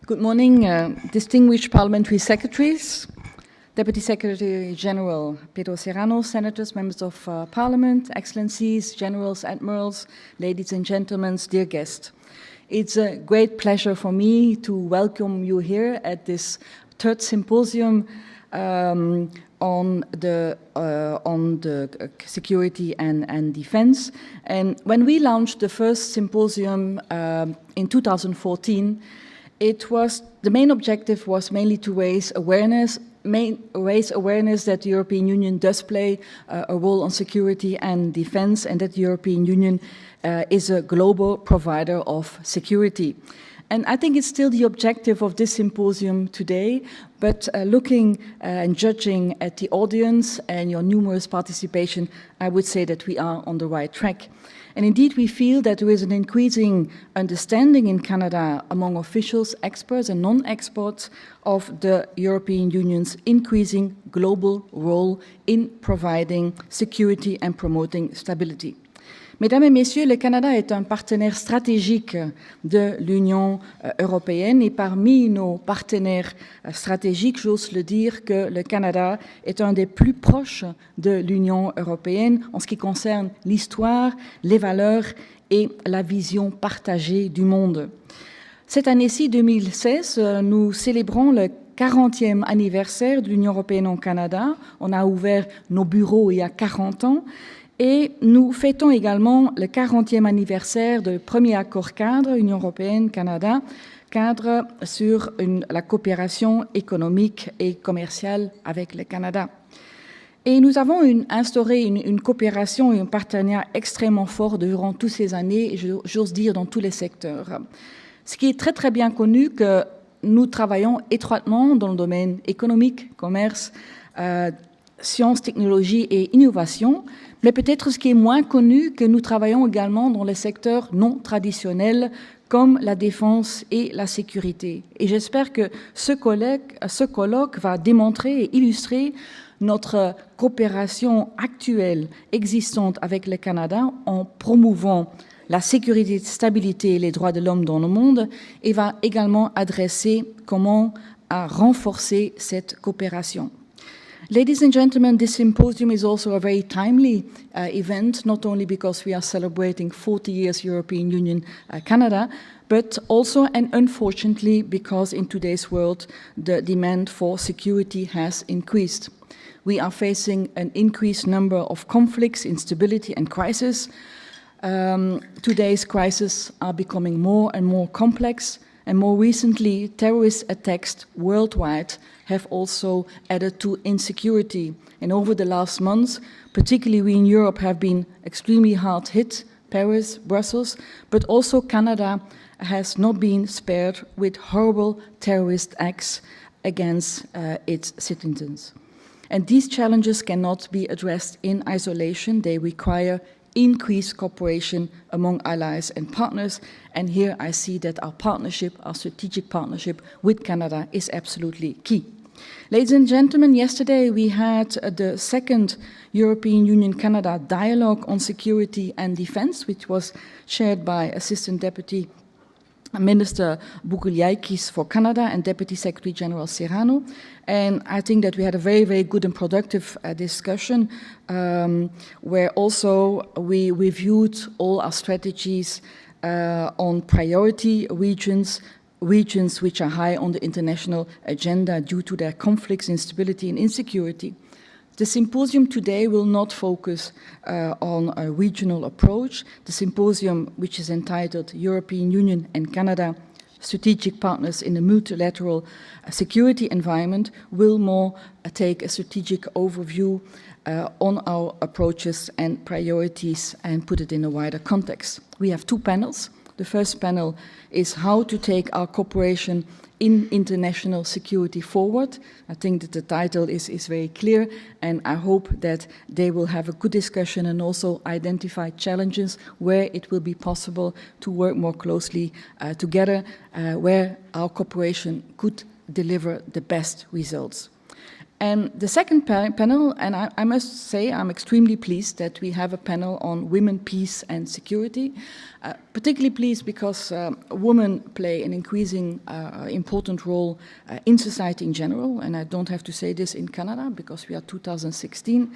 Good morning, distinguished parliamentary secretaries, Deputy Secretary General Pedro Serrano, senators, members of parliament, excellencies, generals, admirals, ladies and gentlemen, dear guests. It's a great pleasure for me to welcome you here at this third symposium on the security and defense. And when we launched the first symposium in 2014, the main objective was mainly to raise awareness that the European Union does play a role on security and defense, and that the European Union is a global provider of security. And I think it's still the objective of this symposium today, but looking and judging at the audience and your numerous participation, I would say that we are on the right track. And indeed, we feel that there is an increasing understanding in Canada among officials, experts and non-experts of the European Union's increasing global role in providing security and promoting stability. Mesdames et messieurs, le Canada est un partenaire stratégique de l'Union européenne et parmi nos partenaires stratégiques, j'ose le dire que le Canada est un des plus proches de l'Union européenne en ce qui concerne l'histoire, les valeurs et la vision partagée du monde. Cette année-ci, 2016, nous célébrons le 40e anniversaire de l'Union européenne au Canada. On a ouvert nos bureaux il y a 40 ans. Et nous fêtons également le 40e anniversaire du premier accord cadre Union européenne-Canada, cadre sur la coopération économique et commerciale avec le Canada. Et nous avons instauré une coopération et un partenariat extrêmement fort durant toutes ces années, et j'ose dire dans tous les secteurs. Ce qui est très très bien connu, que nous travaillons étroitement dans le domaine économique, commerce, sciences, technologie et innovation, mais peut-être ce qui est moins connu, que nous travaillons également dans les secteurs non traditionnels comme la défense et la sécurité. Et j'espère que ce colloque va démontrer et illustrer notre coopération actuelle existante avec le Canada en promouvant la sécurité, la stabilité et les droits de l'homme dans le monde, et va également adresser comment renforcer cette coopération. Ladies and gentlemen, this symposium is also a very timely event, not only because we are celebrating 40 years European Union Canada, but also and unfortunately because in today's world the demand for security has increased. We are facing an increased number of conflicts, instability and crisis. Today's crises are becoming more and more complex, and more recently terrorist attacks worldwide have also added to insecurity. And over the last months, particularly we in Europe have been extremely hard hit, Paris, Brussels, but also Canada has not been spared with horrible terrorist acts against its citizens. And these challenges cannot be addressed in isolation. They require increased cooperation among allies and partners. And here I see that our partnership, our strategic partnership with Canada is absolutely key. Ladies and gentlemen, yesterday we had the second European Union-Canada dialogue on security and defense, which was chaired by Assistant Deputy Minister Bukuliakis for Canada and Deputy Secretary General Serrano. And I think that we had a very, very good and productive discussion where also we reviewed all our strategies on priority regions which are high on the international agenda due to their conflicts, instability and insecurity. The symposium today will not focus on a regional approach. The symposium, which is entitled European Union and Canada, Strategic Partners in a Multilateral Security Environment, will more take a strategic overview on our approaches and priorities and put it in a wider context. We have two panels. The first panel is how to take our cooperation in international security forward. I think that the title is very clear, and I hope that they will have a good discussion and also identify challenges where it will be possible to work more closely together, where our cooperation could deliver the best results. And the second panel, and I must say I'm extremely pleased that we have a panel on women, peace and security. Particularly pleased because women play an increasing important role in society in general, and I don't have to say this in Canada because we are 2016.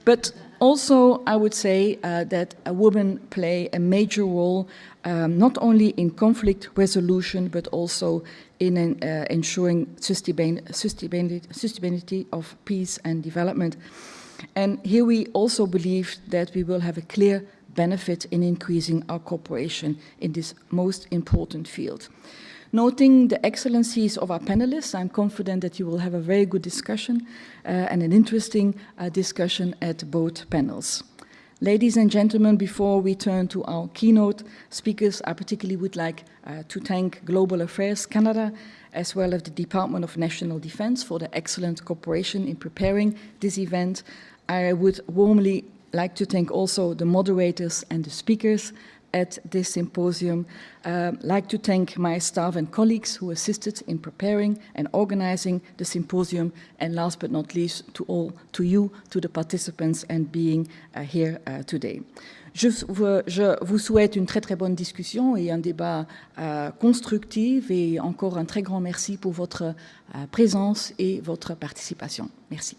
But also I would say that women play a major role not only in conflict resolution, but also in ensuring sustainability of peace and development. And here we also believe that we will have a clear benefit in increasing our cooperation in this most important field. Noting the excellencies of our panelists, I'm confident that you will have a very good discussion and an interesting discussion at both panels. Ladies and gentlemen, before we turn to our keynote speakers, I particularly would like to thank Global Affairs Canada, as well as the Department of National Defense for the excellent cooperation in preparing this event. I would warmly like to thank also the moderators and the speakers at this symposium. Like to thank my staff and colleagues who assisted in preparing and organizing the symposium, and last but not least to you, to the participants and being here today. Je vous souhaite une très bonne discussion et un débat constructif, et encore un très grand merci pour votre présence et votre participation. Merci.